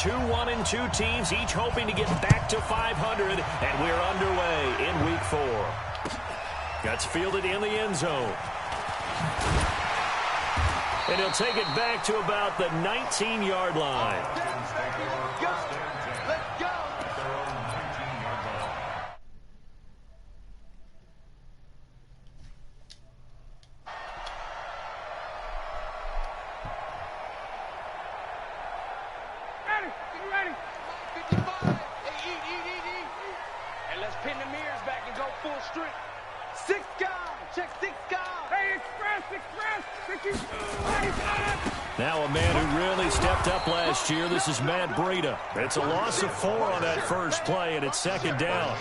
2-1-2 teams, each hoping to get back to 500, and we're underway in Week 4. That's fielded in the end zone. And he'll take it back to about the 19-yard line. Now a man who really stepped up last year. This is Matt Breida. It's a loss of 4 on that first play, and it's second down.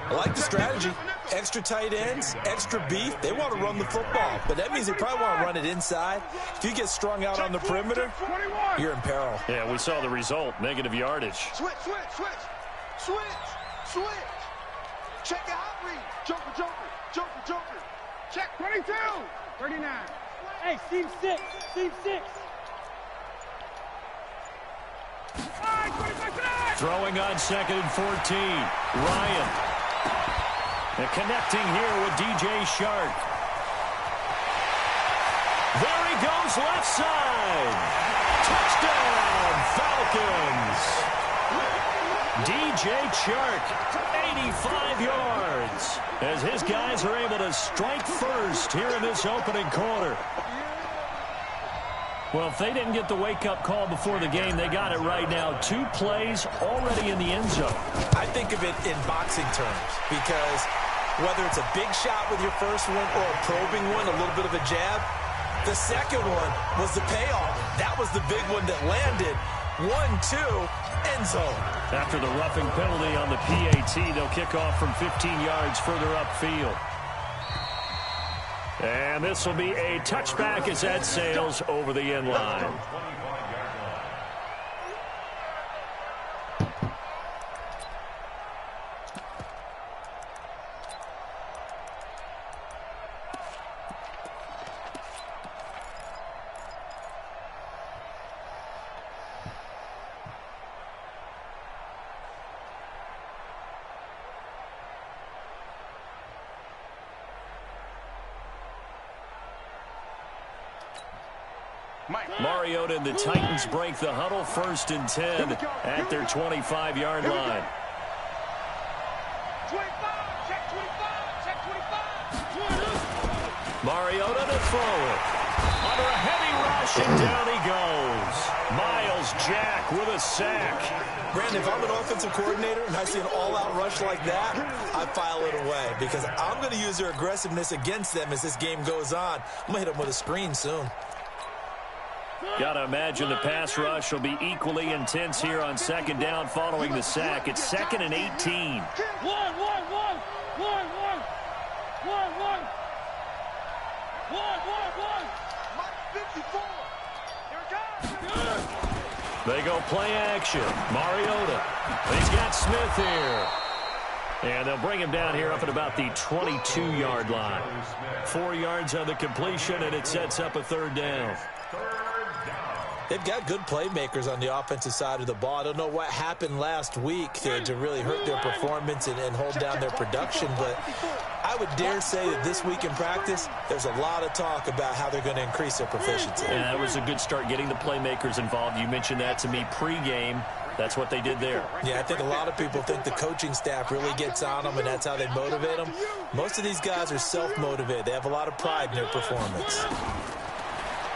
I like the strategy. Extra tight ends, extra beef. They want to run the football, but that means they probably want to run it inside. If you get strung out on the perimeter, you're in peril. Yeah, we saw the result. Negative yardage. Switch. Check the hot read. Joker. Check 22. 39. Hey, Steve 6. Throwing on 2nd and 14. Ryan. And connecting here with DJ Shark. There he goes, left side. Touchdown, Falcons. DJ Shark, 85 yards. As his guys are able to strike first here in this opening quarter. Well, if they didn't get the wake-up call before the game, they got it right now. 2 plays already in the end zone. I think of it in boxing terms because whether it's a big shot with your first one or a probing one, a little bit of a jab, the second one was the payoff. That was the big one that landed. 1-2, end zone. After the roughing penalty on the PAT, they'll kick off from 15 yards further upfield. And this will be a touchback as that sails over the end line. Mariota and the Titans break the huddle, 1st and 10 at their 25-yard line. Mariota to throw it. Under a heavy rush, and down he goes. Miles Jack with a sack. Brandon, if I'm an offensive coordinator and I see an all-out rush like that, I file it away because I'm going to use their aggressiveness against them as this game goes on. I'm going to hit them with a screen soon. Got to imagine the pass rush will be equally intense here on 2nd down following the sack. It's 2nd and 18. One. Mike 54. Here it comes. They go play action. Mariota. He's got Smith here. And they'll bring him down here up at about the 22-yard line. 4 yards on the completion, and it sets up a 3rd down. They've got good playmakers on the offensive side of the ball. I don't know what happened last week to really hurt their performance and hold down their production, but I would dare say that this week in practice, there's a lot of talk about how they're going to increase their proficiency. And that was a good start getting the playmakers involved. You mentioned that to me pregame. That's what they did there. Yeah, I think a lot of people think the coaching staff really gets on them, and that's how they motivate them. Most of these guys are self-motivated. They have a lot of pride in their performance.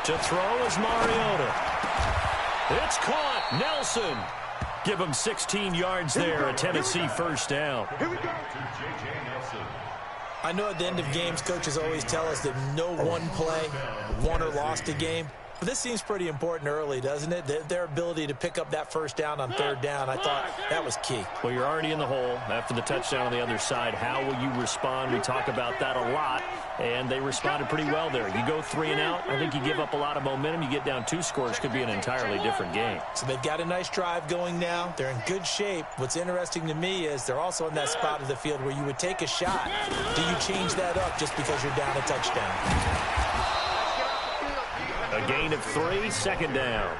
To throw is Mariota. It's caught. Nelson. Give him 16 yards there. A Tennessee 1st down. I know at the end of games, coaches always tell us that no one play won or lost a game. But this seems pretty important early, doesn't it? Their ability to pick up that 1st down on 3rd down, I thought that was key. Well, you're already in the hole after the touchdown on the other side. How will you respond? We talk about that a lot, and they responded pretty well there. You go 3 and out, I think you give up a lot of momentum. You get down 2 scores, could be an entirely different game. So they've got a nice drive going now. They're in good shape. What's interesting to me is they're also in that spot of the field where you would take a shot. Do you change that up just because you're down a touchdown? A gain of 3, 2nd down.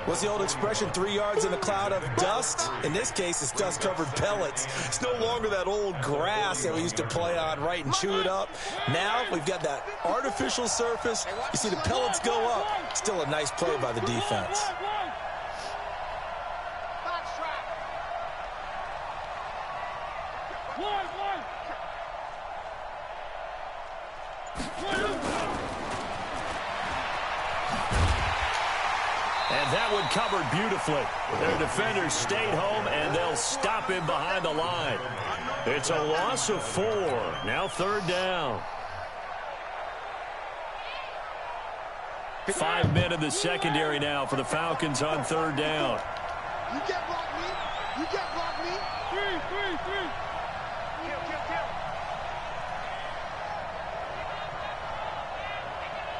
What's the old expression, 3 yards in a cloud of dust? In this case, it's dust-covered pellets. It's no longer that old grass that we used to play on, right, and chew it up. Now we've got that artificial surface. You see the pellets go up. Still a nice play by the defense. And that one covered beautifully. Their defenders stayed home, and they'll stop him behind the line. It's a loss of 4. Now 3rd down. 5 men in the secondary now for the Falcons on 3rd down. You get block me. You get block me. 3. Kill.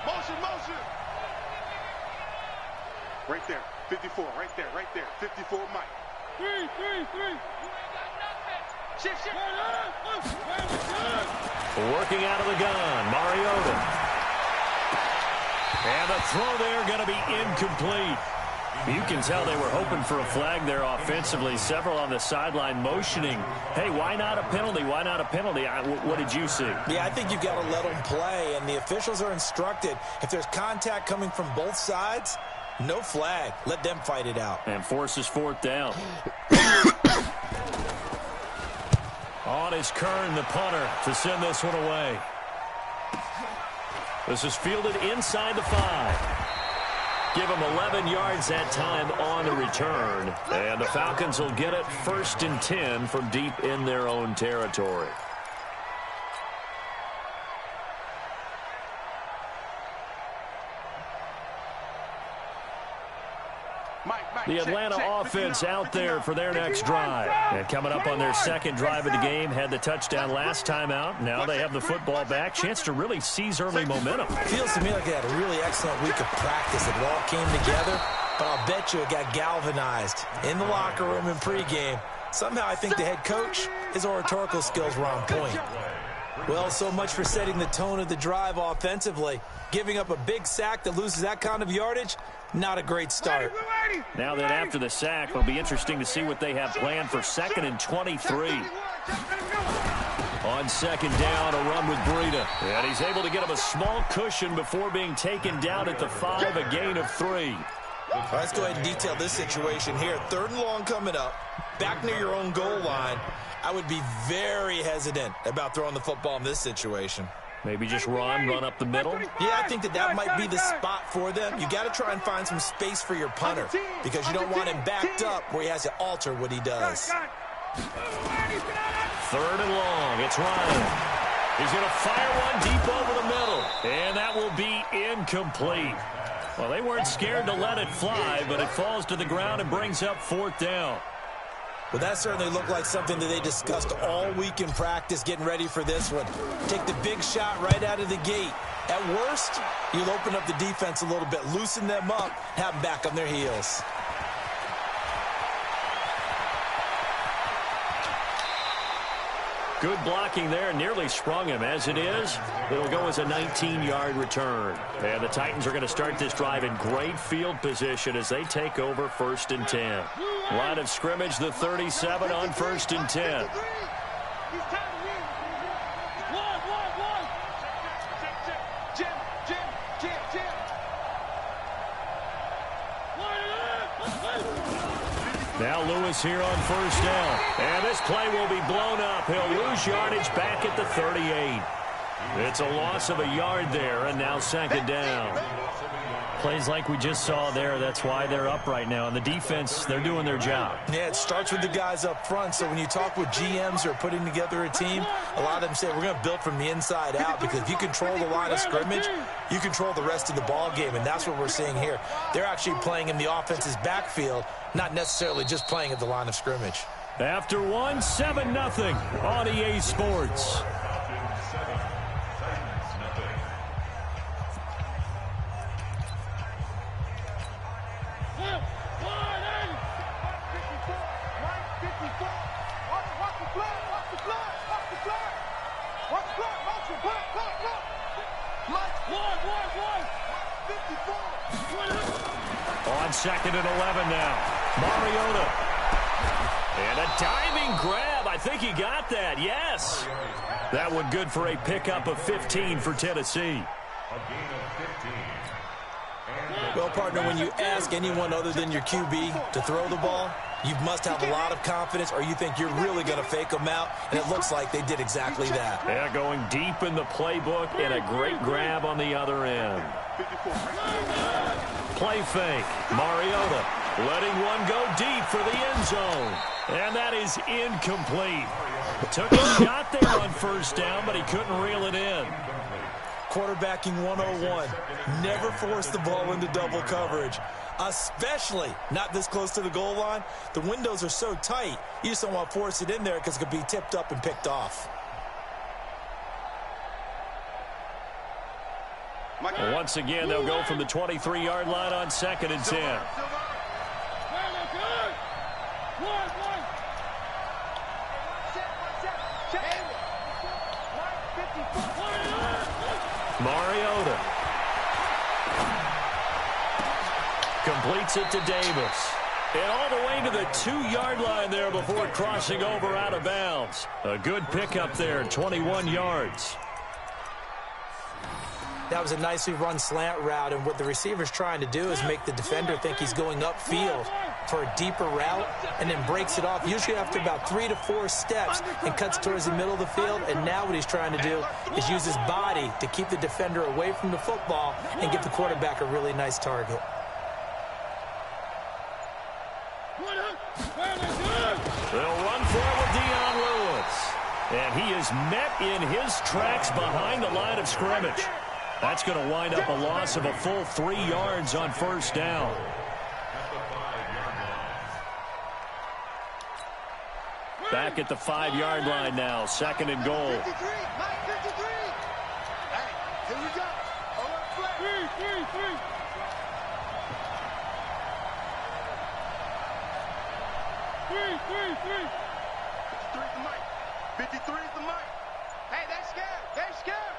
Motion. Right there. 54. Right there. 54, Mike. 3. Shift. Working out of the gun, Mariota. And the throw there going to be incomplete. You can tell they were hoping for a flag there offensively. Several on the sideline motioning, hey, why not a penalty? Why not a penalty? What did you see? Yeah, I think you've got to let them play, and the officials are instructed. If there's contact coming from both sides, no flag. Let them fight it out. And forces 4th down. On is Kern, the punter, to send this one away. This is fielded inside the 5. Give them 11 yards that time on the return. And the Falcons will get it 1st and 10 from deep in their own territory. The Atlanta offense out there for their next drive. And coming up on their 2nd drive of the game, had the touchdown last time out. Now they have the football back. Chance to really seize early momentum. Feels to me like they had a really excellent week of practice. It all came together, but I'll bet you it got galvanized in the locker room in pregame. Somehow I think the head coach, his oratorical skills were on point. Well, so much for setting the tone of the drive offensively. Giving up a big sack that loses that kind of yardage, not a great start. Now then, after the sack, it'll be interesting to see what they have planned for 2nd and 23. On 2nd down, a run with Breida. And he's able to get him a small cushion before being taken down at the 5, a gain of 3. All right, let's go ahead and detail this situation here. 3rd and long coming up, back near your own goal line. I would be very hesitant about throwing the football in this situation. Maybe just run up the middle? Yeah, I think that might be the spot for them. You got to try and find some space for your punter because you don't want him backed up where he has to alter what he does. 3rd and long. It's Ryan. He's going to fire one deep over the middle. And that will be incomplete. Well, they weren't scared to let it fly, but it falls to the ground and brings up 4th down. Well, that certainly looked like something that they discussed all week in practice, getting ready for this one. Take the big shot right out of the gate. At worst, you'll open up the defense a little bit, loosen them up, have them back on their heels. Good blocking there, nearly sprung him. As it is, it'll go as a 19-yard return. And the Titans are going to start this drive in great field position as they take over 1st and 10. Line of scrimmage, the 37 on 1st and 10. Now Lewis here on 1st down. And this play will be blown up. He'll lose yardage back at the 38. It's a loss of a yard there, and now 2nd down. Plays like we just saw there, that's why they're up right now. And the defense, they're doing their job. Yeah, it starts with the guys up front. So when you talk with GMs who are putting together a team, a lot of them say we're going to build from the inside out because if you control the line of scrimmage, you control the rest of the ball game, and that's what we're seeing here. They're actually playing in the offense's backfield, not necessarily just playing at the line of scrimmage. After 7-0 on EA Sports. On 2nd and 11 now. Mariota. And a diving grab. I think he got that. Yes. That one good for a pickup of 15 for Tennessee. Well, partner, when you ask anyone other than your QB to throw the ball, you must have a lot of confidence, or you think you're really going to fake them out, and it looks like they did exactly that. Yeah, going deep in the playbook and a great grab on the other end. Play fake. Mariota letting one go deep for the end zone. And that is incomplete. Took a shot there on first down, but he couldn't reel it in. Quarterbacking 101. Never force the ball into double coverage, especially not this close to the goal line. The windows are so tight, you just don't want to force it in there because it could be tipped up and picked off. Well, once again, they'll go from the 23-yard line on 2nd and 10. Mariota completes it to Davis. And all the way to the 2-yard line there before crossing over out of bounds. A good pickup there, 21 yards. That was a nicely run slant route, and what the receiver's trying to do is make the defender think he's going upfield for a deeper route and then breaks it off, usually after about 3 to 4 steps, and cuts towards the middle of the field. And now what he's trying to do is use his body to keep the defender away from the football and give the quarterback a really nice target. They'll run for it with Dion Lewis. And he is met in his tracks behind the line of scrimmage. That's going to wind up a loss of a full 3 yards on first down. Back at the 5-yard line now, 2nd and goal. 53, Mike, 53. Hey, here we go. All right, play. 3. 53 is the mic. 53 is the mic. Hey, they're scared. They're scared.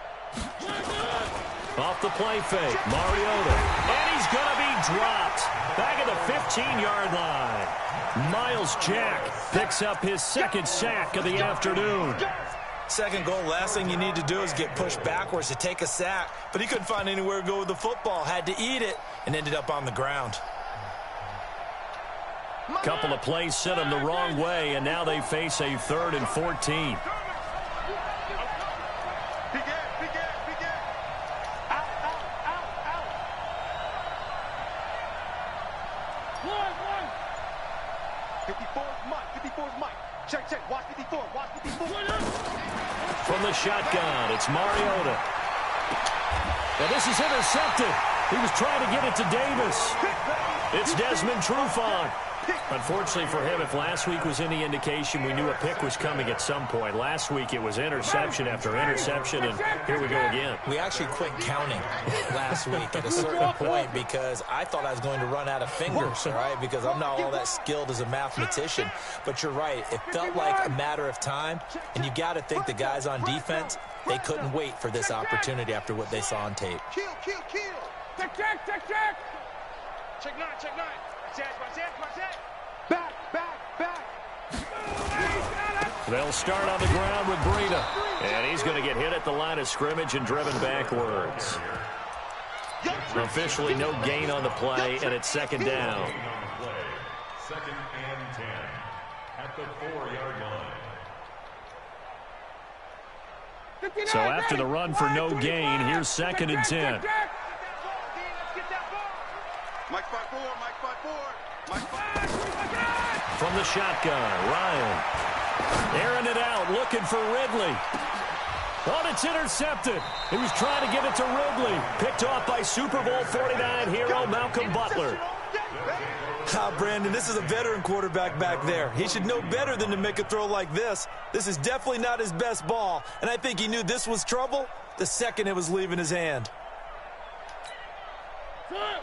Off the play fake, Mariota. And he's going to be dropped. Back at the 15-yard line. Miles Jack picks up his 2nd sack of the afternoon. 2nd goal, last thing you need to do is get pushed backwards to take a sack. But he couldn't find anywhere to go with the football. Had to eat it and ended up on the ground. Couple of plays sent him the wrong way, and now they face a 3rd and 14. Check. Watch 54. Watch 54. From the shotgun, it's Mariota. Now this is intercepted. He was trying to get it to Davis. It's Desmond Trufant. Unfortunately for him, if last week was any indication, we knew a pick was coming at some point. Last week it was interception after interception, and here we go again. We actually quit counting last week at a certain point because I thought I was going to run out of fingers, all right, because I'm not all that skilled as a mathematician. But you're right. It felt like a matter of time, and you got to think the guys on defense, they couldn't wait for this opportunity after what they saw on tape. Kill. Check. Check 9. Back. They'll start on the ground with Breida. And he's going to get hit at the line of scrimmage and driven backwards. Officially no gain on the play, and it's 2nd down. 2nd and 10 at the 4-yard line. So after the run for no gain, here's 2nd and 10. Mike 5-4. From the shotgun, Ryan. Airing it out, looking for Ridley. Oh, it's intercepted. He was trying to get it to Ridley. Picked off by Super Bowl 49 hero Malcolm Butler. Brandon, this is a veteran quarterback back there. He should know better than to make a throw like this. This is definitely not his best ball, and I think he knew this was trouble the second it was leaving his hand.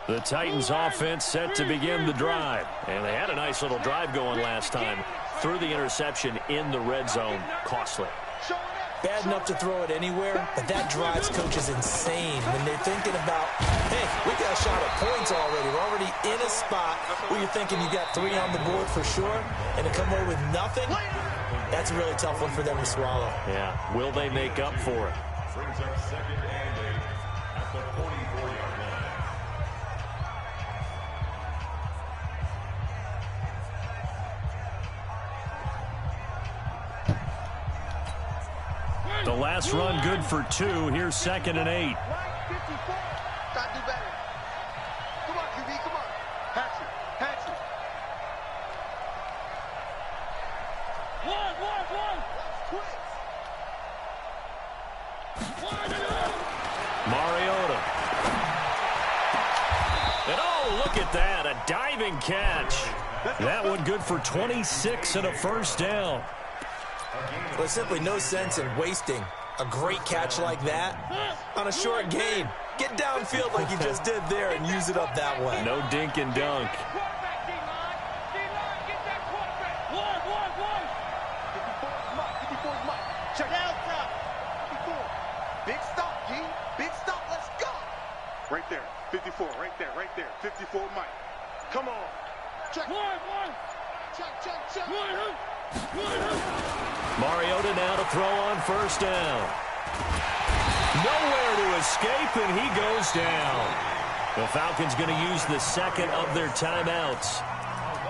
The Titans offense set to begin the drive. And they had a nice little drive going last time. Threw the interception in the red zone. Costly. Bad enough to throw it anywhere, but that drives coaches insane when they're thinking about, hey, we got a shot at points already. We're already in a spot where you're thinking you got 3 on the board for sure, and to come away with nothing, that's a really tough one for them to swallow. Yeah, will they make up for it? Brings up 2nd and 8 at the 44-yard line. The last run good for 2. Here's 2nd and 8. Gotta do better. Come on, QB, come on. Hatch it. One. Quick. Mariota. And oh, look at that, a diving catch. That one good for 26 and a first down. There's simply no sense in wasting a great catch like that on a short gain. Get downfield like you just did there and use it up that way. No dink and dunk. Check out top. 54. Big stop, G. Big stop. Let's go. Right there. 54. Right there. 54, Mike. Come on. Check. Check. Mariota now to throw on first down. Nowhere to escape, and he goes down. The Falcons going to use the second of their timeouts.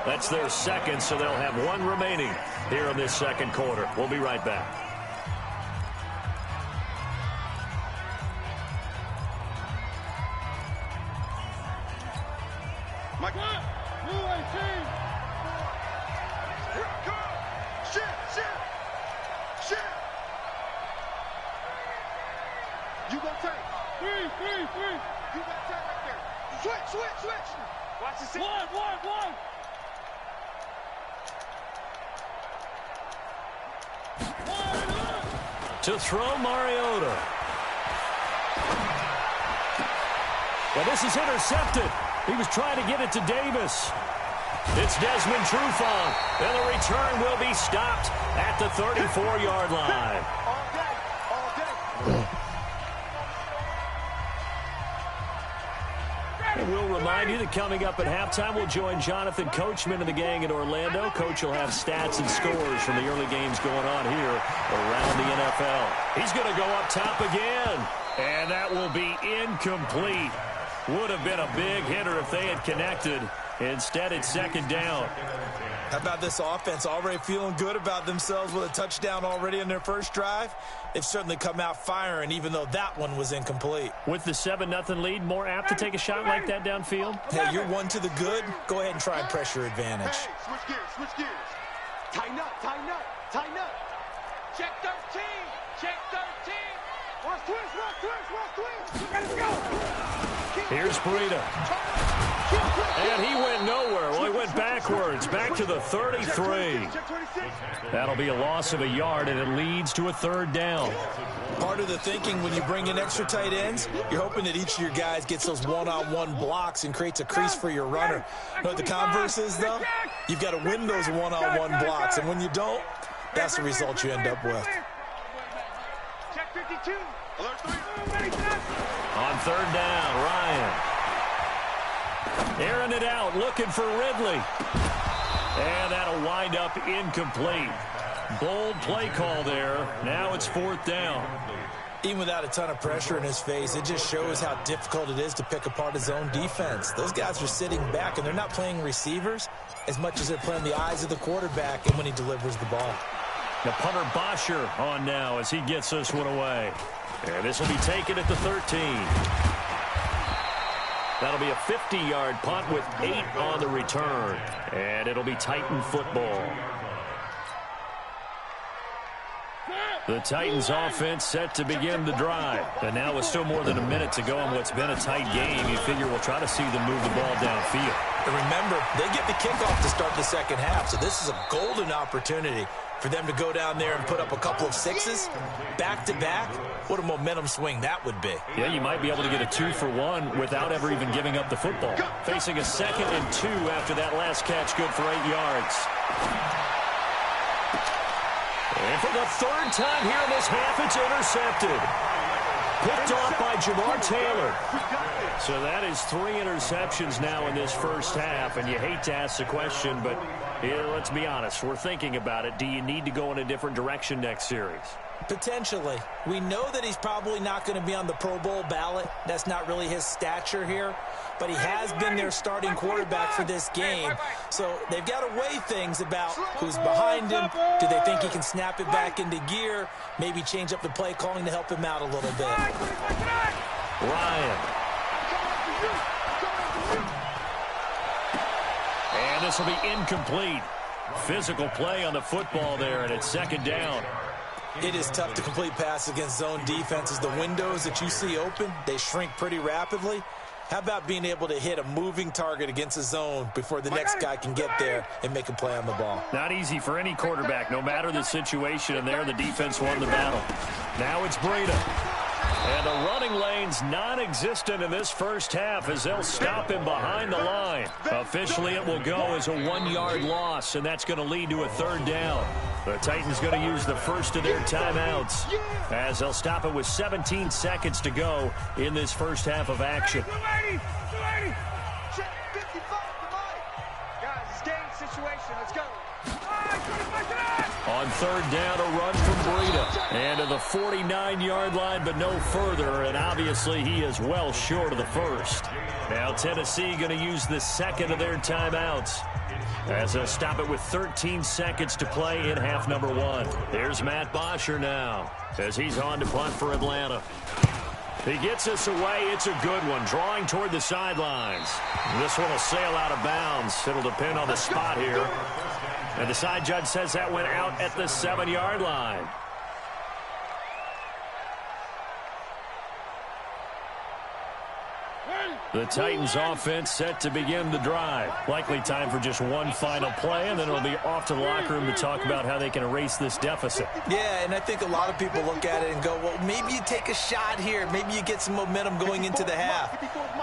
That's their second, so they'll have 1 remaining here in this second quarter. We'll be right back. Mike. Shit. You gonna take. Three. You got time right there. Switch. Watch the One. To throw, Mariota. Well, this is intercepted. He was trying to get it to Davis. It's Desmond Trufant, and the return will be stopped at the 34-yard line. All day. And we'll remind you that coming up at halftime, we'll join Jonathan Coachman and the gang in Orlando. Coach will have stats and scores from the early games going on here around the NFL. He's going to go up top again, and that will be incomplete. Would have been a big hitter if they had connected. Instead, it's second down. How about this offense? Already feeling good about themselves with a touchdown already in their first drive. They've certainly come out firing, even though that one was incomplete. With the 7-0 lead, more apt to take a shot like that downfield? Hey, you're 1 to the good. Go ahead and try and pressure advantage. Hey, switch gears. Tighten up. Check 13. Watch twist. Let's go. Here's Breida. And he went nowhere. Well, he went backwards, back to the 33. That'll be a loss of a yard, and it leads to a third down. Part of the thinking when you bring in extra tight ends, you're hoping that each of your guys gets those one-on-one blocks and creates a crease for your runner. You know what the converse is, though? You've got to win those one-on-one blocks, and when you don't, that's the result you end up with. Check 52. Alert 3. On third down, Ryan. Airing it out, looking for Ridley. And that'll wind up incomplete. Bold play call there. Now it's fourth down. Even without a ton of pressure in his face, it just shows how difficult it is to pick apart his own defense. Those guys are sitting back, and they're not playing receivers as much as they're playing the eyes of the quarterback and when he delivers the ball. The punter Bosher on now as he gets this one away. And this will be taken at the 13. That'll be a 50-yard punt with 8 on the return. And it'll be Titan football. The Titans offense set to begin the drive. And now with still more than a minute to go in what's been a tight game, you figure we'll try to see them move the ball downfield. And remember, they get the kickoff to start the second half, so this is a golden opportunity for them to go down there and put up a couple of sixes back-to-back. What a momentum swing that would be. Yeah, you might be able to get a 2-for-1 without ever even giving up the football. Facing a 2nd and 2 after that last catch, good for 8 yards. And for the third time here in this half, it's intercepted. picked off by Jamar Taylor. So that is 3 interceptions now in this first half, and you hate to ask the question, but let's be honest, we're thinking about it. Do you need to go in a different direction next series? Potentially. We know that he's probably not going to be on the Pro Bowl ballot. That's not really his stature here. But he has been their starting quarterback for this game. So they've got to weigh things about who's behind him. Do they think he can snap it back into gear? Maybe change up the play calling to help him out a little bit. Ryan. And this will be incomplete. Physical play on the football there, and it's second down. It is tough to complete passes against zone defenses. The windows that you see open, they shrink pretty rapidly. How about being able to hit a moving target against a zone before the next guy can get there and make a play on the ball? Not easy for any quarterback, no matter the situation, and there the defense won the battle. Now it's Breida. And the running lane's non-existent in this first half as they'll stop him behind the line. Officially, it will go as a 1-yard loss, and that's going to lead to a third down. The Titans going to use the first of their timeouts as they'll stop it with 17 seconds to go in this first half of action. Guys, it's game situation. Let's go. On third down, a run from Breida. And to the 49-yard line, but no further. And obviously, he is well short of the first. Now Tennessee going to use the second of their timeouts as they'll stop it with 13 seconds to play in half number 1. There's Matt Bosher now as he's on to punt for Atlanta. He gets us away. It's a good one, drawing toward the sidelines. This one will sail out of bounds. It'll depend on the spot here. And the side judge says that went out at the 7-yard line. The Titans offense set to begin the drive. Likely time for just one final play, and then it'll be off to the locker room to talk about how they can erase this deficit. Yeah, and I think a lot of people look at it and go, well, maybe you take a shot here. Maybe you get some momentum going into the half.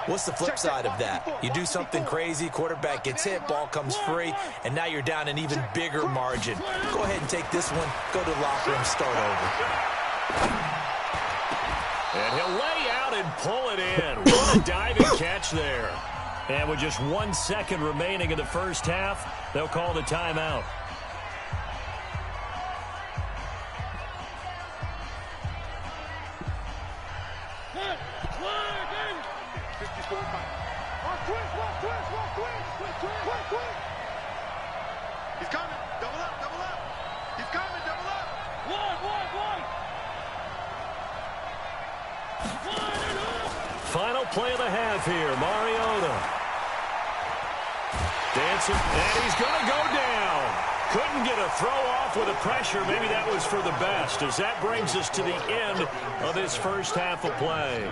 What's the flip side of that? You do something crazy, quarterback gets hit, ball comes free, and now you're down an even bigger margin. Go ahead and take this one, go to the locker room, start over. And he'll lay out and pull it in. What a diving catch there. And with just 1 second remaining in the first half, they'll call the timeout. He's coming. Double up, double up. He's coming, double up. Final play of the half here. Mariota. Dancing, and he's going to go down. Couldn't get a throw off with the pressure. Maybe that was for the best, as that brings us to the end of this first half of play.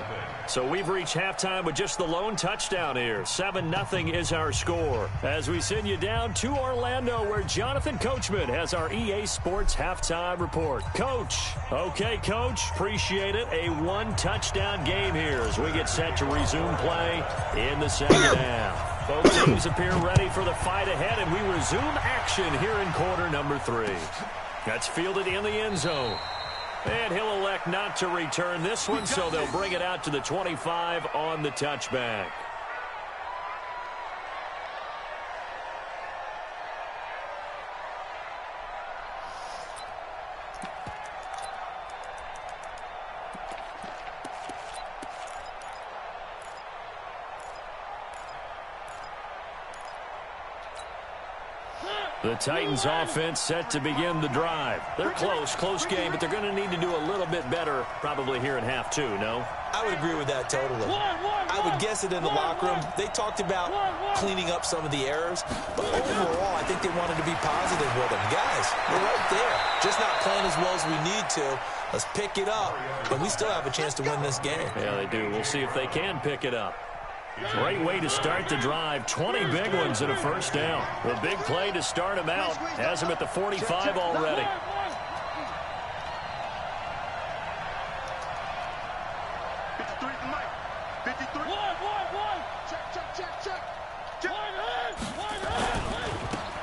So we've reached halftime with just the lone touchdown here. 7-0 is our score. As we send you down to Orlando, where Jonathan Coachman has our EA Sports halftime report. Coach. Okay, Coach. Appreciate it. A 1-touchdown game here as we get set to resume play in the second half. Both teams appear ready for the fight ahead, and we resume action here in quarter number 3. That's fielded in the end zone. And he'll elect not to return this one, so they'll bring it out to the 25 on the touchback. The Titans offense set to begin the drive. They're close game, but they're going to need to do a little bit better probably here in half 2, no? I would agree with that totally. I would guess it in the locker room. They talked about cleaning up some of the errors, but overall, I think they wanted to be positive with them. Guys, we're right there. Just not playing as well as we need to. Let's pick it up, and we still have a chance to win this game. Yeah, they do. We'll see if they can pick it up. Great way to start the drive. 20 big ones and a first down. The big play to start him out has him at the 45 already.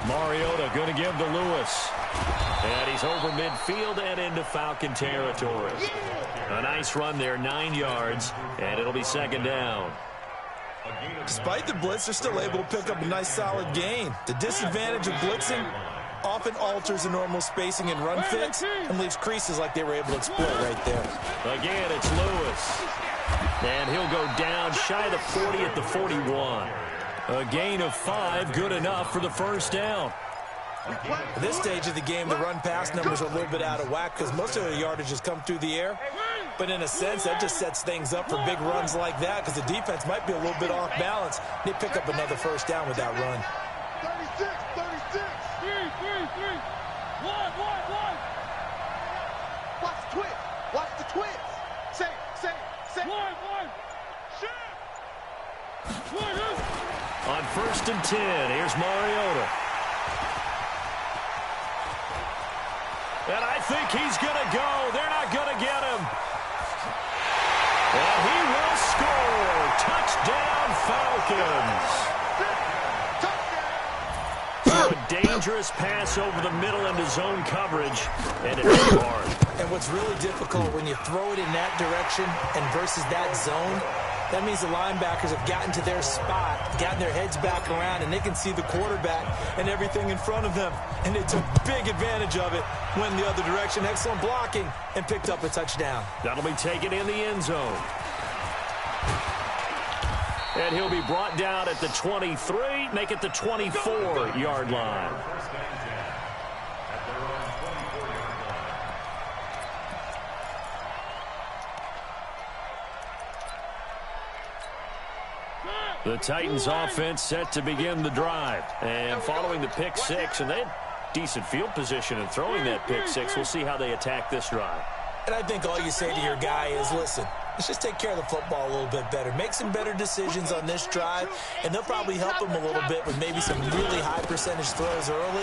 Mariota going to give to Lewis. And he's over midfield and into Falcon territory. A nice run there, 9 yards, and it'll be second down. Despite the blitz, they're still able to pick up a nice solid gain. The disadvantage of blitzing often alters the normal spacing and run fix and leaves creases like they were able to exploit right there. Again, it's Lewis. And he'll go down shy of the 40 at the 41. A gain of 5, good enough for the first down. At this stage of the game, the run-pass numbers are a little bit out of whack because most of the yardage has come through the air. But in a sense, that just sets things up for big runs like that because the defense might be a little bit off balance. They pick up another first down with that run. 36, 36. 3. One. Watch the twist. Watch the twist. Say. One. Shit. On 1st and 10, here's Mariota. And I think he's going to go. They're not going to get him. And he will score. Touchdown, Falcons. So a dangerous pass over the middle into zone coverage, and it's hard. And what's really difficult when you throw it in that direction and versus that zone, that means the linebackers have gotten to their spot, gotten their heads back around, and they can see the quarterback and everything in front of them. And they took big advantage of it, went the other direction, excellent blocking, and picked up a touchdown. That'll be taken in the end zone. And he'll be brought down at the 23, make it the 24-yard line. The Titans offense set to begin the drive. And following the pick six, and they had decent field position in throwing that pick six. We'll see how they attack this drive. And I think all you say to your guy is, listen, let's just take care of the football a little bit better. Make some better decisions on this drive, and they'll probably help him a little bit with maybe some really high percentage throws early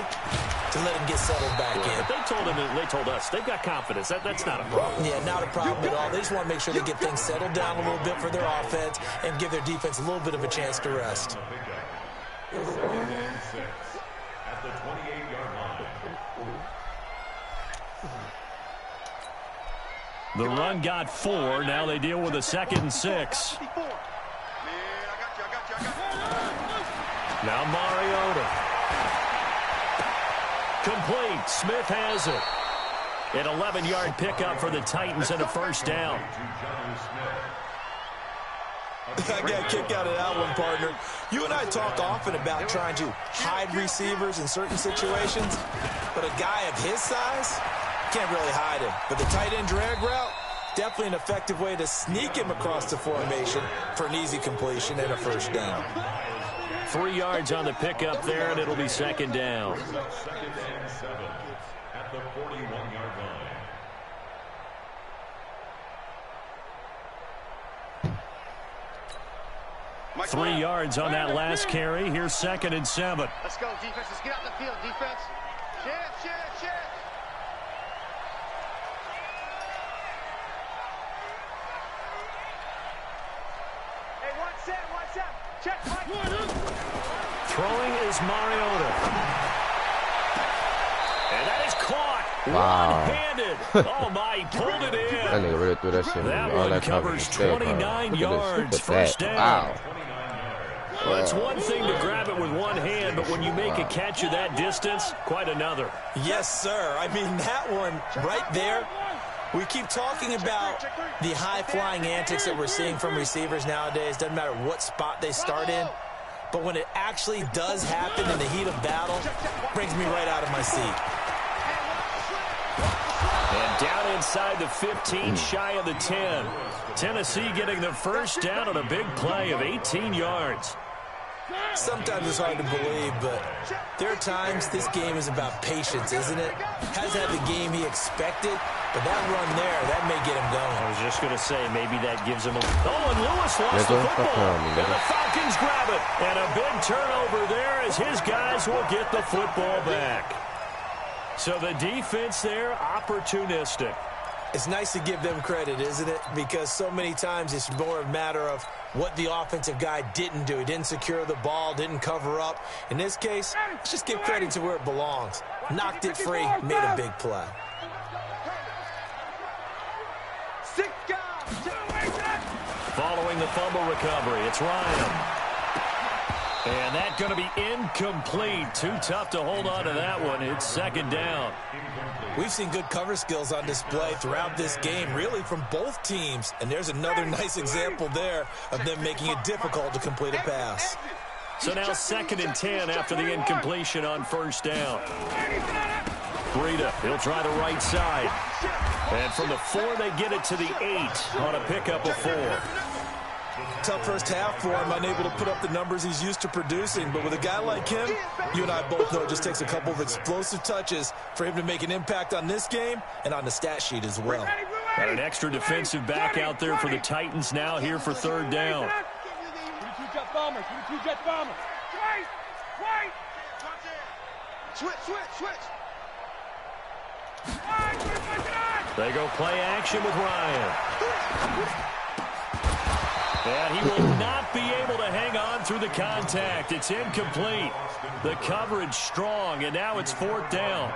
to let him get settled back in. But they told him, and they told us, they've got confidence. That's not a problem. Yeah, not a problem at all. They just want to make sure they get things settled down a little bit for their offense and give their defense a little bit of a chance to rest. At the 28-yard line. The run got 4. Now they deal with a 2nd and 6. Now Mariota. Complete. Smith has it. An 11-yard pickup for the Titans and a first down. I got a kick out of that one, partner. You and I talk often about trying to hide receivers in certain situations, but a guy of his size can't really hide him. But the tight end drag route, definitely an effective way to sneak him across the formation for an easy completion and a first down. 3 yards on the pickup there, and it'll be second down. 2nd and 7 at the 41-yard line. 3 yards on that last carry. Here's 2nd and 7. Let's go, defense. Let's get out the field, defense. Shift. Hey, one set. Check, Mike. Throwing is Mariota. And that is caught. Wow. One-handed. Oh, my, he pulled it in. That nigga really threw that shit. That All one that covers coverage. 29 yards. Look First at down. that. Wow. Well, it's one thing to grab it with one hand, but when you make a catch of that distance, quite another. Yes, sir. I mean, that one right there, we keep talking about the high-flying antics that we're seeing from receivers nowadays. Doesn't matter what spot they start in. But when it actually does happen in the heat of battle, brings me right out of my seat. And down inside the 15, shy of the 10. Tennessee getting the first down on a big play of 18 yards. Sometimes it's hard to believe, but there are times this game is about patience, isn't it? Hasn't had the game he expected, but that run there, that may get him going. I was just going to say, maybe that gives him a... Oh, and Lewis lost the football. And the Falcons grab it. And a big turnover there as his guys will get the football back. So the defense there, opportunistic. It's nice to give them credit, isn't it? Because so many times it's more a matter of what the offensive guy didn't do. He didn't secure the ball, didn't cover up. In this case, let's just give credit to where it belongs. Knocked it free, made a big play. Following the fumble recovery, it's Ryan. And that's going to be incomplete. Too tough to hold on to that one. It's second down. We've seen good cover skills on display throughout this game, really from both teams. And there's another nice example there of them making it difficult to complete a pass. So now 2nd and 10 after the incompletion on first down. Breida, he'll try the right side. And from the 4, they get it to the 8 on a pickup of 4. Tough first half for him, unable to put up the numbers he's used to producing. But with a guy like him, you and I both know it just takes a couple of explosive touches for him to make an impact on this game and on the stat sheet as well. Got an extra defensive back out there for the Titans now here for 3rd down. Switch. They go play action with Ryan. And he will not be able to hang on through the contact. It's incomplete. The coverage strong, and now it's 4th down.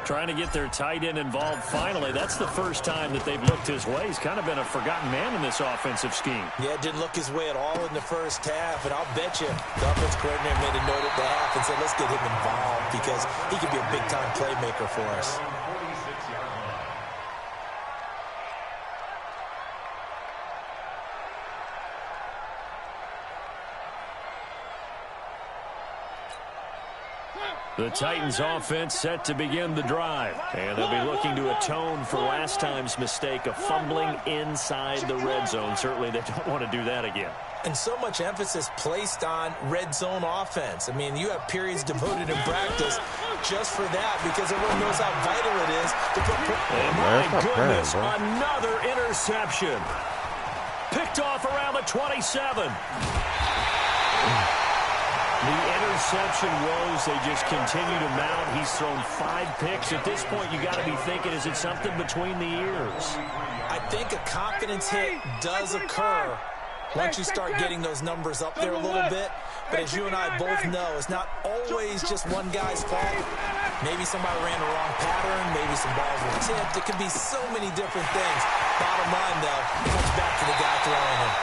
Trying to get their tight end involved finally. That's the first time that they've looked his way. He's kind of been a forgotten man in this offensive scheme. Yeah, didn't look his way at all in the first half, and I'll bet you the offense coordinator made a note at the half and said, let's get him involved because he could be a big-time playmaker for us. The Titans offense set to begin the drive. And they'll be looking to atone for last time's mistake of fumbling inside the red zone. Certainly they don't want to do that again. And so much emphasis placed on red zone offense. I mean, you have periods devoted in practice just for that because everyone knows how vital it is to put... And my goodness, another interception. Picked off around the 27. The interception woes, they just continue to mount. He's thrown 5 picks. At this point, you got to be thinking, is it something between the ears? I think a confidence hit does occur once you start getting those numbers up there a little bit. But as you and I both know, it's not always just one guy's fault. Maybe somebody ran the wrong pattern. Maybe some balls were tipped. It could be so many different things. Bottom line, though, it comes back to the guy throwing it.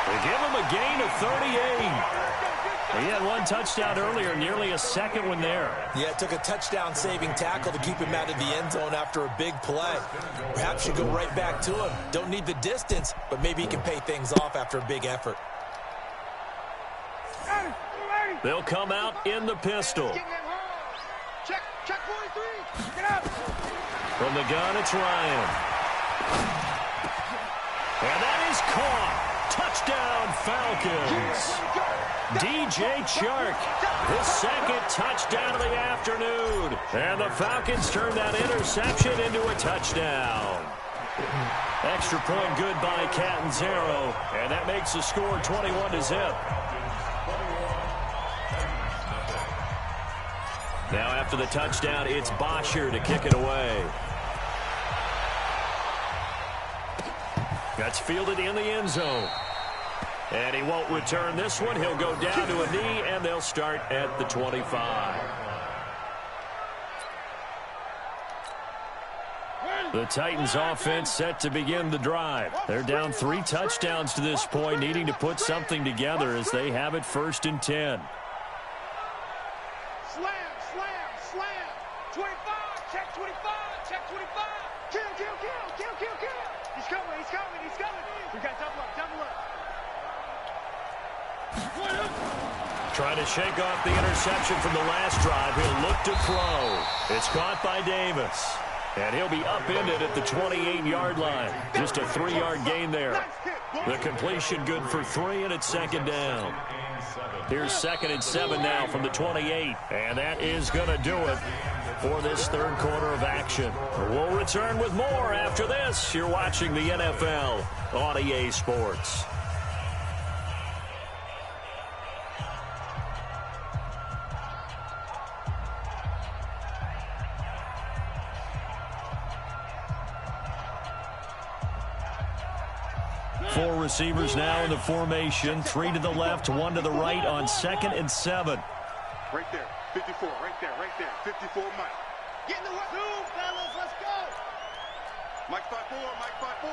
They give him a gain of 38. He had 1 touchdown earlier, nearly a second one there. Yeah, it took a touchdown-saving tackle to keep him out of the end zone after a big play. Perhaps you go right back to him. Don't need the distance, but maybe he can pay things off after a big effort. They'll come out in the pistol. Check 43. Get out. From the gun, it's Ryan. And that is caught. Touchdown, Falcons. DJ Chark, his 2nd touchdown of the afternoon. And the Falcons turn that interception into a touchdown. Extra point good by Catanzaro. And that makes the score 21-0. Now after the touchdown, it's Bosher to kick it away. That's fielded in the end zone. And he won't return this one. He'll go down to a knee, and they'll start at the 25. The Titans offense set to begin the drive. They're down 3 touchdowns to this point, needing to put something together as they have it 1st and 10. Slam. 25. Check 25. Kill. He's coming. We got double up. Trying to shake off the interception from the last drive. He'll look to throw. It's caught by Davis. And he'll be upended at the 28-yard line. Just a 3-yard gain there. The completion good for 3, and it's 2nd down. Here's 2nd and 7 now from the 28. And that is going to do it for this 3rd quarter of action. We'll return with more after this. You're watching the NFL on EA Sports. 4 receivers now in the formation. 3 to the left, 1 to the right on 2nd and 7. Right there. 54. Right there. Right there. 54, Mike. Get in the way. 2, fellas. Let's go. Mike 5-4. Mike 5-4.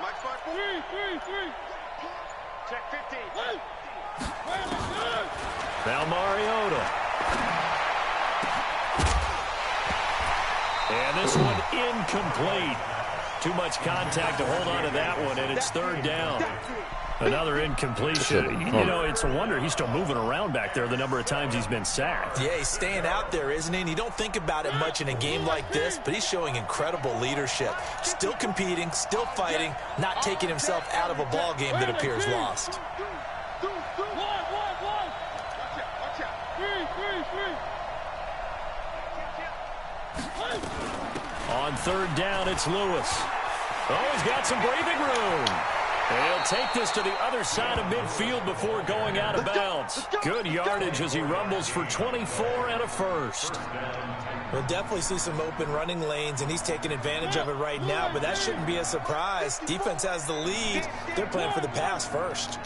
Mike 5-4. 3. Check 15. Now Mariota. And this one incomplete. Too much contact to hold on to that one, and it's 3rd down. Another incompletion. You know, it's a wonder he's still moving around back there the number of times he's been sacked. Yeah, he's staying out there, isn't he? And you don't think about it much in a game like this, but he's showing incredible leadership. Still competing, still fighting, not taking himself out of a ball game that appears lost. On 3rd down, it's Lewis. Oh, he's got some breathing room. And he'll take this to the other side of midfield before going out of bounds. Good yardage as he rumbles for 24 and a first. We'll definitely see some open running lanes, and he's taking advantage of it right now, but that shouldn't be a surprise. Defense has the lead. They're playing for the pass first.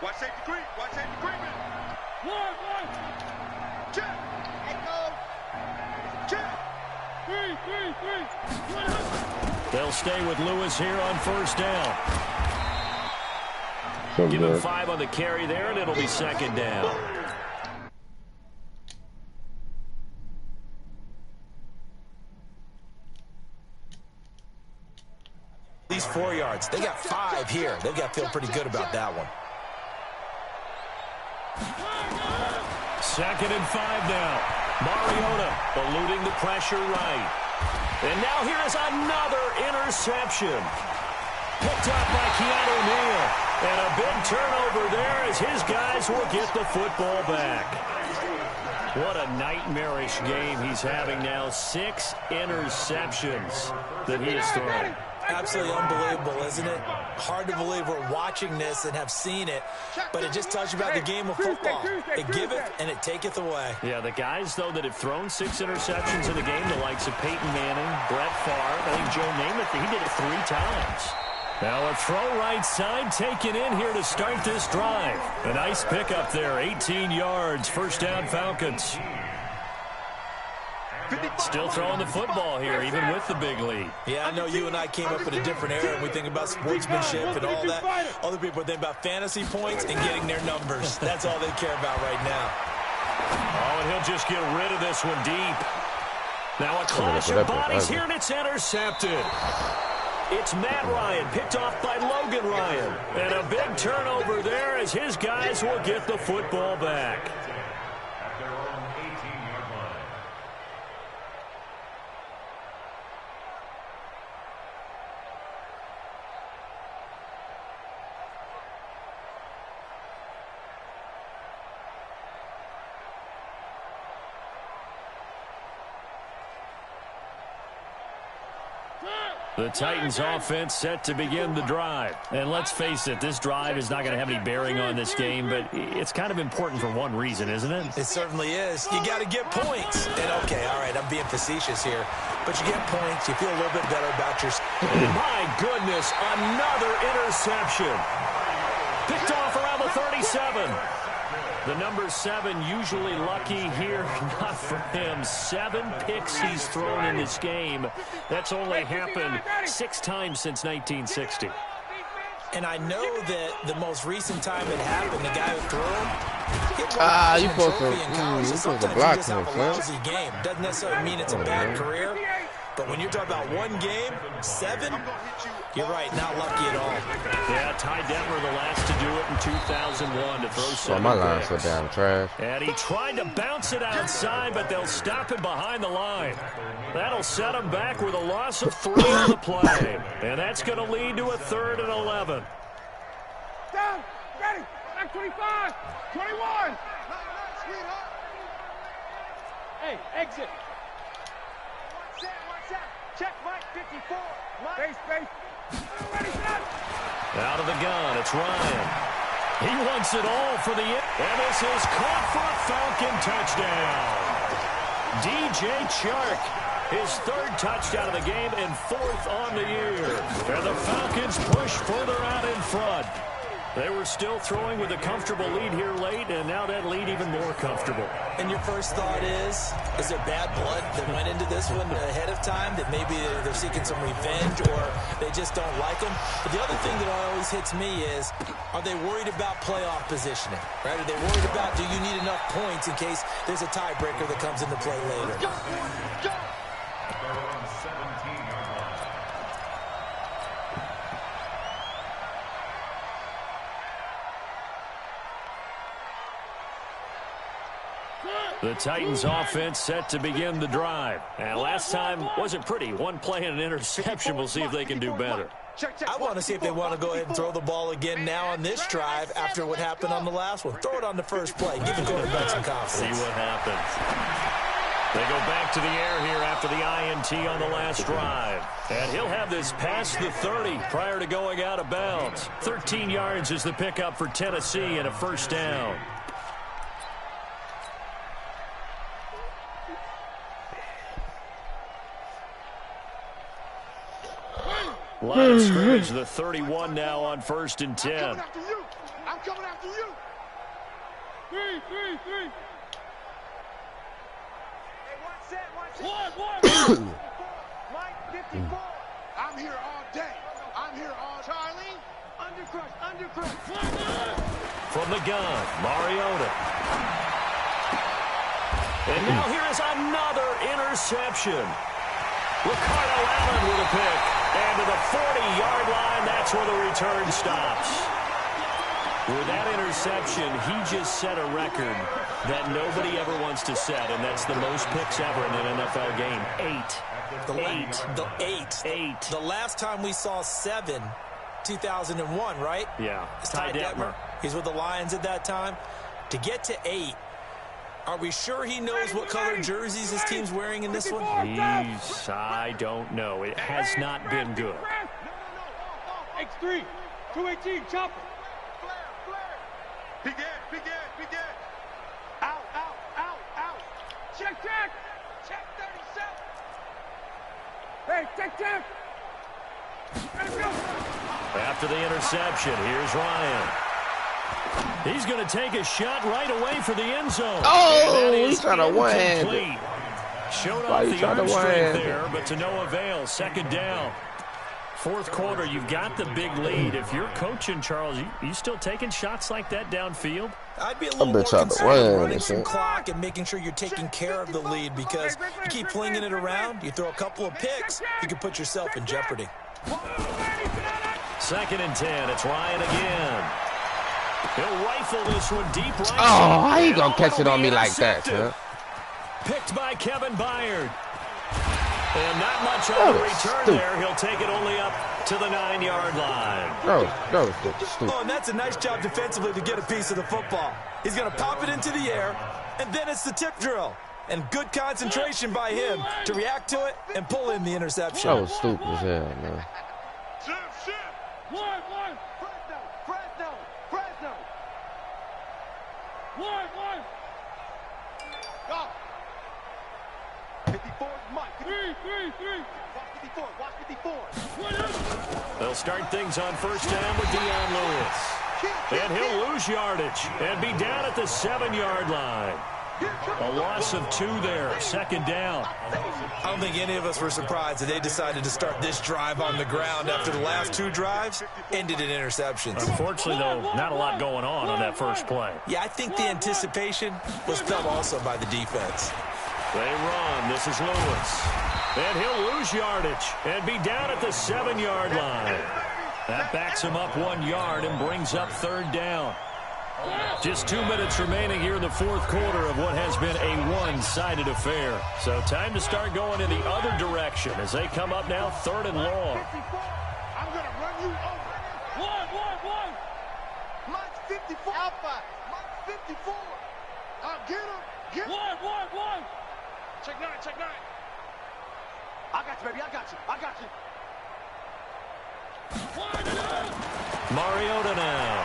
Watch safety creep. Watch safety creeping. Check. Check. 3. They'll stay with Lewis here on 1st down. Give him 5 on the carry there, and it'll be 2nd down. These 4 yards. They got 5 here. They've got to feel pretty good about that one. 2nd and 5 now. Mariota eluding the pressure right. And now here is another interception. Picked up by Keanu Neal. And a big turnover there as his guys will get the football back. What a nightmarish game he's having now. 6 interceptions that he has thrown. Absolutely unbelievable, isn't it? Hard to believe we're watching this and have seen it, but it just tells you about the game of football. It giveth and it taketh away. Yeah, the guys, though, that have thrown 6 interceptions in the game, the likes of Peyton Manning, Brett Favre, I think Joe Namath, he did it 3 times. Now a throw right side taken in here to start this drive. A nice pickup there, 18 yards, 1st down Falcons. Still throwing the football here, even with the big lead. Yeah, I know you and I came up in a different era, and we think about sportsmanship and all that. Other people think about fantasy points and getting their numbers. That's all they care about right now. Oh, and he'll just get rid of this one deep. Now a clash of bodies here, and it's intercepted. It's Matt Ryan, picked off by Logan Ryan. And a big turnover there as his guys will get the football back. The Titans offense set to begin the drive. And let's face it, this drive is not going to have any bearing on this game, but it's kind of important for one reason, isn't it? It certainly is. You got to get points. And okay, all right, I'm being facetious here, but you get points, you feel a little bit better about your... My goodness, another interception. Picked off around the 37. The number 7 usually lucky here, not for him. 7 picks he's thrown in this game. That's only happened 6 times since 1960. And I know that the most recent time it happened, the guy who threw him, you supposed to block him, a lousy game. Doesn't necessarily mean it's a bad career, but when you're talking about one game, 7, you're right, not lucky at all. Yeah, Ty Detmer the last to do it in 2001 to throw 7 my line's so picks. damn trash. And he tried to bounce it outside, but they'll stop him behind the line. That'll set him back with a loss of 3 on the play. And that's going to lead to a 3rd and 11. Down, ready, back 25, 21. Hey, exit. Watch that. Check, Mike, 54. Mike. Space. Ready, set. Out of the gun, it's Ryan. He wants it all for the end. And this is caught for a Falcon touchdown. DJ Chark His third touchdown of the game and fourth on the year. And the Falcons push further out in front. They were still throwing with a comfortable lead here late, and now that lead even more comfortable. And your first thought is there bad blood that went into this one ahead of time, that maybe they're seeking some revenge or they just don't like them? But the other thing that always hits me is, are they worried about playoff positioning? Right? Are they worried about, do you need enough points in case there's a tiebreaker that comes into play later? Go! They're on 17-yard line. The Titans offense set to begin the drive. And last time wasn't pretty. One play and an interception. We'll see if they can do better. I want to see if they want to go ahead and throw the ball again now on this drive after what happened on the last one. Throw it on the first play. Give the quarterback some confidence. See what happens. They go back to the air here after the INT on the last drive. And he'll have this past the 30 prior to going out of bounds. 13 yards is the pickup for Tennessee and a first down. Line of scrimmage, the 31 now on 1st and 10. I'm coming after you. Three. Hey, one. Mike, 54. I'm here all day. Charlie. Undercrush. From the gun, Mariota. And now here is another interception. Ricardo Allen with a pick. And to the 40-yard line, that's where the return stops. With that interception, he just set a record that nobody ever wants to set, and that's the most picks ever in an NFL game. 8. The last time we saw 7, 2001, right? Yeah. It's Ty Detmer. He's with the Lions at that time. To get to 8, are we sure he knows what color jerseys his team's wearing in this one? I don't know. It has not been good. X3, 218, chop it. Big end. Out. Check. Check 37. Hey, check. Let's go. After the interception, here's Ryan. He's going to take a shot right away for the end zone. Oh, he's trying to one-hand. Showed off the arm strength there, but to no avail. 2nd down. 4th quarter, you've got the big lead. If you're coaching, Charles, you still taking shots like that downfield? I'd be a little more concerned running some clock and making sure you're taking care of the lead, because you keep flinging it around, you throw a couple of picks, you can put yourself in jeopardy. 2nd and 10. It's Ryan again. He'll rifle this one deep right. Oh, how you gonna catch it on me like that, man? Picked by Kevin Byard. And not much on the return there. He'll take it only up to the 9-yard line. No, stupid. Oh, and that's a nice job defensively to get a piece of the football. He's going to pop it into the air, and then it's the tip drill. And good concentration by him to react to it and pull in the interception. That was stupid as hell, man. Shift. One. Fresno. One. Go. 54, Mike. Three. Watch 54. They'll start things on 1st down with Dion Lewis. And he'll lose yardage and be down at the 7-yard line. A loss of 2 there. 2nd down. I don't think any of us were surprised that they decided to start this drive on the ground after the last 2 drives ended in interceptions. Unfortunately, though, not a lot going on that first play. Yeah, I think the anticipation was felt also by the defense. They run. This is Lewis. And he'll lose yardage and be down at the 7-yard line. That backs him up 1 yard and brings up 3rd down. Just 2 minutes remaining here in the 4th quarter of what has been a one-sided affair. So time to start going in the other direction as they come up now 3rd and long. I'm going to run you over. One. Mike 54. Alpha. Mike 54. Get him. One. Check 9. I got you, baby. I got you. Mariota now.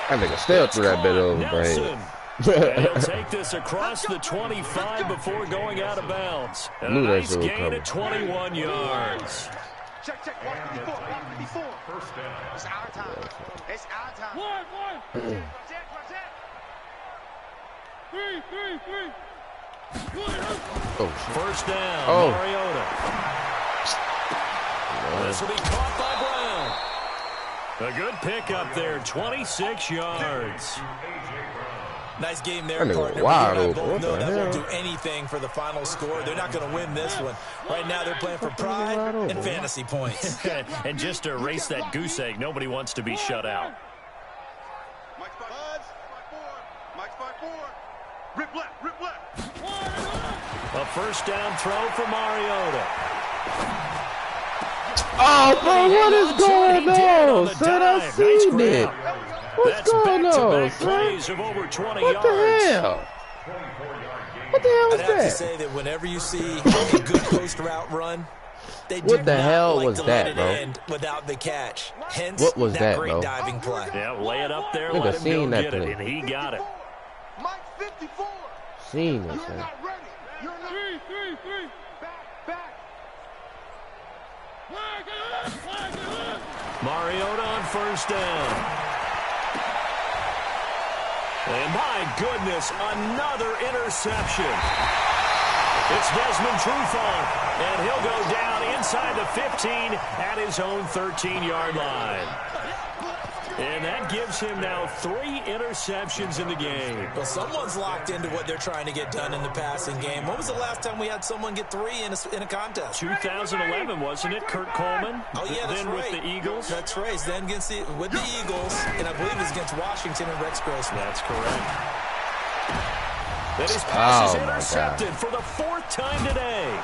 That nigga still threw that bit over, Nelson. And he'll take this across the 25 before going out of bounds. And a nice gain at 21 yards. Check, watch 54, watch 54. It's our time. It's our time. One. Protect. 3. Oh, first down, oh. Mariota. This will be caught by Brown. A good pickup there, 26 yards. Nice game there, partner. Wide both open. know that won't do anything for the final score. They're not going to win this one. Right now, they're playing for pride and fantasy points. And just to erase that goose egg, nobody wants to be shut out. Mike's 5-4. Rip left. A first down throw for Mariota. Oh, bro, what is going on? Son, I seen it. What's going on, plays of over 20 what yards. The hell? What the hell was I'd have to that? say that whenever you see a good post route run, they do What the not hell like was to that, let it bro? end without the catch. Hence, What was that, great bro? diving play. Yeah, lay it up there, Nigga let him go seen that get it, play. and he got it. Mike 54. Seen it, You're son. not ready. You're not. 3. Back. Mariota on first down. And my goodness, another interception. It's Desmond Trufant, and he'll go down inside the 15 at his own 13-yard line. And that gives him now 3 interceptions in the game. Well, someone's locked into what they're trying to get done in the passing game. When was the last time we had someone get 3 in a contest? 2011, wasn't it? Kurt Coleman? Oh, yeah, that's then right. with the Eagles? That's right. Then with the Eagles, and I believe it was against Washington and Rex Grossman. That's correct. That his pass is my intercepted God. for the 4th time today.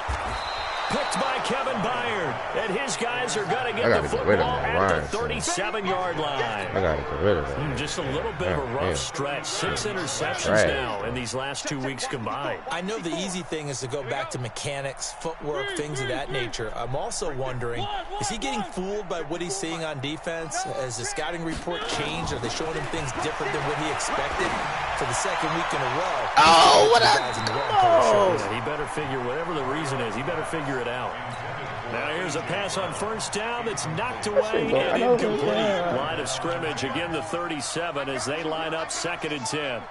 Picked by Kevin Byard, and his guys are going to get the football at the 37-yard line. I got to get rid of that. Just a little bit of a rough stretch. 6 interceptions now in these last 2 weeks combined. I know the easy thing is to go back to mechanics, footwork, things of that nature. I'm also wondering, is he getting fooled by what he's seeing on defense? Has the scouting report changed? Are they showing him things different than what he expected for the 2nd week in a row? Oh, what Yeah, he better figure, whatever the reason is, he better figure it out. Now here's a pass on first down that's knocked away and incomplete. Line of scrimmage, again the 37 as they line up 2nd and 10. You're all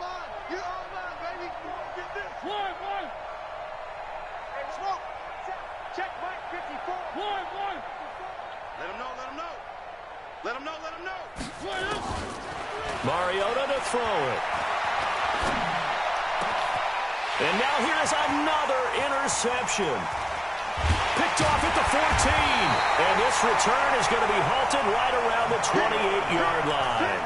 mine, baby. Get this. One. Hey, Smoke. Check Mike 54. One. Let him know. Mariota to throw it. And now here's another interception. Picked off at the 14. And this return is going to be halted right around the 28-yard line.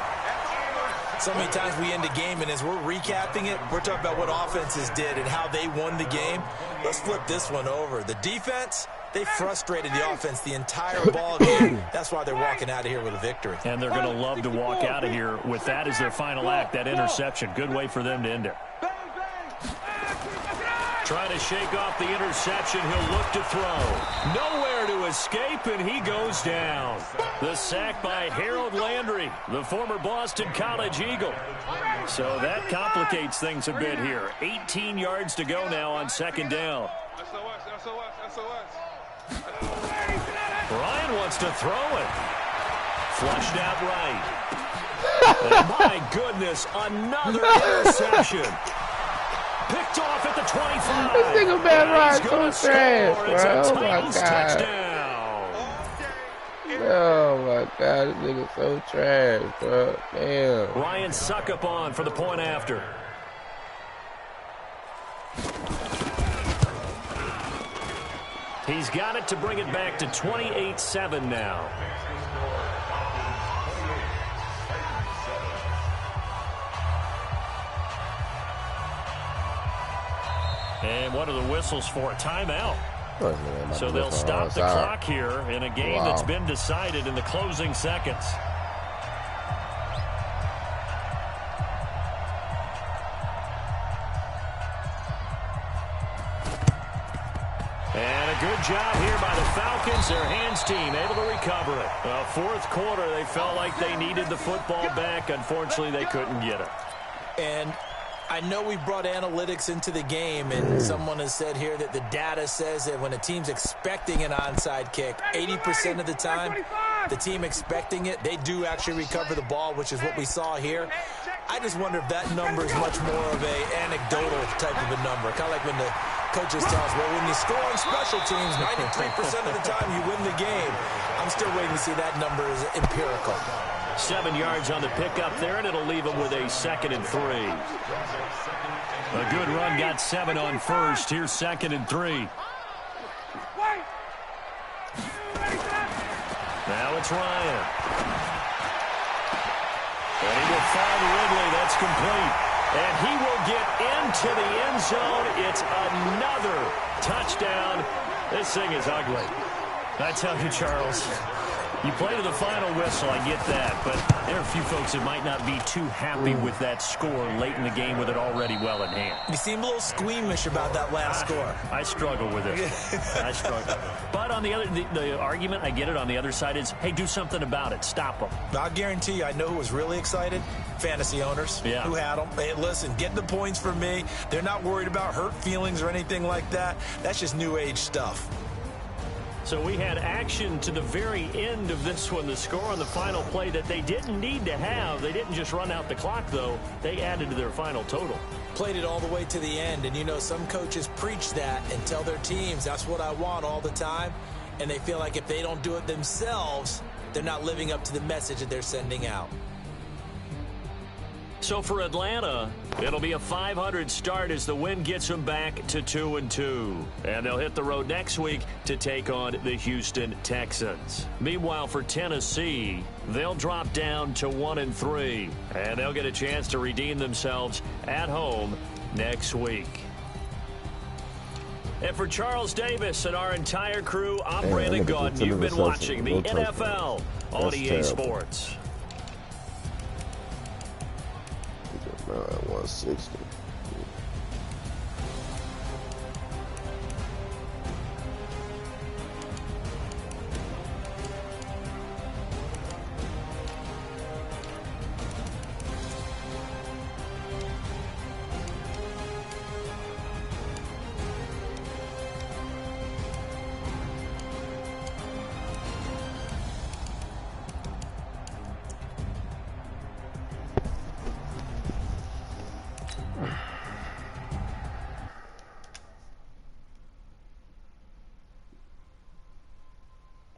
So many times we end a game, and as we're recapping it, we're talking about what offenses did and how they won the game. Let's flip this one over. The defense, they frustrated the offense the entire ball game. That's why they're walking out of here with a victory. And they're going to love to walk out of here with that as their final act, that interception. Good way for them to end it. Trying to shake off the interception. He'll look to throw. Nowhere to escape, and he goes down. The sack by Harold Landry, the former Boston College Eagle. So that complicates things a bit here. 18 yards to go now on 2nd down. Ryan wants to throw it. Flushed out right. And my goodness, another interception. Picked off at the 25. This nigga Matt Ryan so trash, bro. Oh, my God. Touchdown. Oh, my God. This nigga so trash, bro. Damn. Ryan Succop for the point after. He's got it to bring it back to 28-7 now. And what are the whistles for? Timeout. So they'll stop the clock here in a game that's been decided in the closing seconds. And a good job here by the Falcons. Their hands team able to recover it. 4th quarter, they felt like they needed the football back. Unfortunately, they couldn't get it. And I know we brought analytics into the game, and someone has said here that the data says that when a team's expecting an onside kick, 80% of the time, the team expecting it, they do actually recover the ball, which is what we saw here. I just wonder if that number is much more of a anecdotal type of a number, kind of like when the coaches tell us, well, when you score on special teams, 93% of the time you win the game. I'm still waiting to see that number is empirical. 7 yards on the pickup there, and it'll leave them with a 2nd and 3. A good run, got 7 on first. Here's 2nd and 3. Now it's Ryan. And he will find Ridley. That's complete. And he will get into the end zone. It's another touchdown. This thing is ugly. I tell you, Charles, you play to the final whistle, I get that, but there are a few folks that might not be too happy with that score late in the game with it already well in hand. You seem a little squeamish about that last score. I struggle with it. I struggle. But on the other, the argument, I get it, on the other side is, hey, do something about it. Stop them. I'll guarantee you, I know who was really excited. Fantasy owners who had them. Hey, listen, get the points from me. They're not worried about hurt feelings or anything like that. That's just new age stuff. So we had action to the very end of this one. The score on the final play that they didn't need to have. They didn't just run out the clock, though. They added to their final total. Played it all the way to the end. And, you know, some coaches preach that and tell their teams, that's what I want all the time. And they feel like if they don't do it themselves, they're not living up to the message that they're sending out. So for Atlanta, it'll be a 500 start as the win gets them back to 2-2. And they'll hit the road next week to take on the Houston Texans. Meanwhile, for Tennessee, they'll drop down to 1-3. And they'll get a chance to redeem themselves at home next week. And for Charles Davis and our entire crew, I'm Brandon Gaudin. You've been watching the NFL on EA Sports. 160.